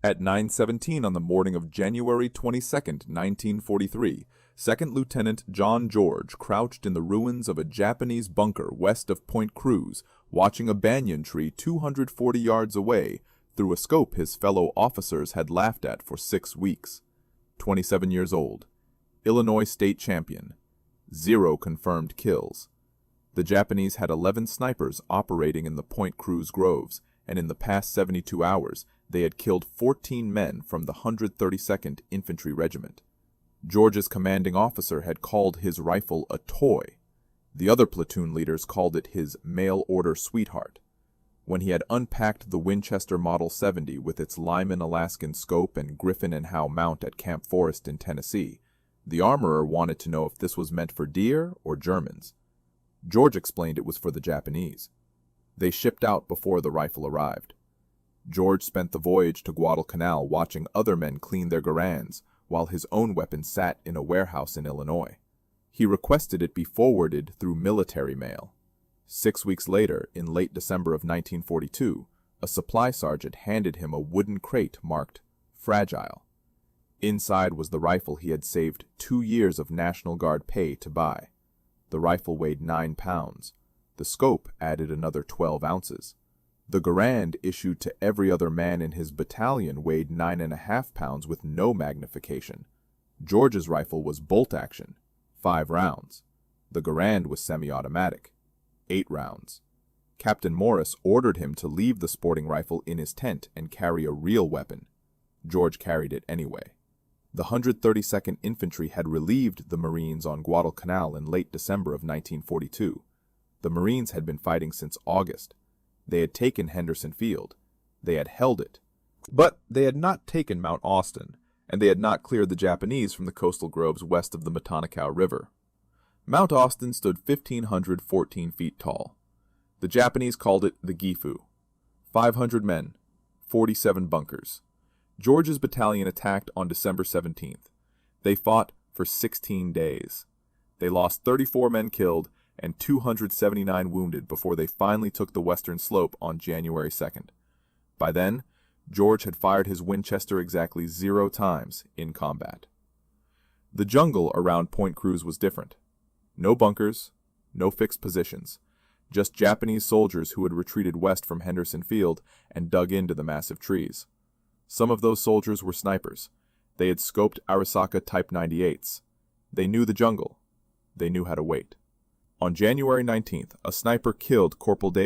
At 9:17 on the morning of January 22, 1943, Second Lieutenant John George crouched in the ruins of a Japanese bunker west of Point Cruz, watching a banyan tree 240 yards away through a scope his fellow officers had laughed at for 6 weeks. 27 years old, Illinois state champion, 0 confirmed kills. The Japanese had 11 snipers operating in the Point Cruz groves, and in the past 72 hours, they had killed 14 men from the 132nd Infantry Regiment. George's commanding officer had called his rifle a toy. The other platoon leaders called it his mail-order sweetheart. When he had unpacked the Winchester Model 70 with its Lyman Alaskan scope and Griffin and Howe mount at Camp Forest in Tennessee, the armorer wanted to know if this was meant for deer or Germans. George explained it was for the Japanese. They shipped out before the rifle arrived. George spent the voyage to Guadalcanal watching other men clean their Garands, while his own weapon sat in a warehouse in Illinois. He requested it be forwarded through military mail. 6 weeks later, in late December of 1942, a supply sergeant handed him a wooden crate marked "Fragile." Inside was the rifle he had saved 2 years of National Guard pay to buy. The rifle weighed 9 pounds. The scope added another 12 ounces. The Garand issued to every other man in his battalion weighed 9.5 pounds with no magnification. George's rifle was bolt action, 5 rounds. The Garand was semi-automatic, 8 rounds. Captain Morris ordered him to leave the sporting rifle in his tent and carry a real weapon. George carried it anyway. The 132nd Infantry had relieved the Marines on Guadalcanal in late December of 1942. The Marines had been fighting since August. They had taken Henderson Field. They had held it. But they had not taken Mount Austin, and they had not cleared the Japanese from the coastal groves west of the Matanacao River. Mount Austin stood 1,514 feet tall. The Japanese called it the Gifu. 500 men, 47 bunkers. George's battalion attacked on December 17th. They fought for 16 days. They lost 34 men killed and 279 wounded before they finally took the western slope on January 2nd. By then, George had fired his Winchester exactly 0 times in combat. The jungle around Point Cruz was different. No bunkers, no fixed positions, just Japanese soldiers who had retreated west from Henderson Field and dug into the massive trees. Some of those soldiers were snipers. They had scoped Arisaka Type 98s. They knew the jungle. They knew how to wait. On January 19th, a sniper killed Corporal David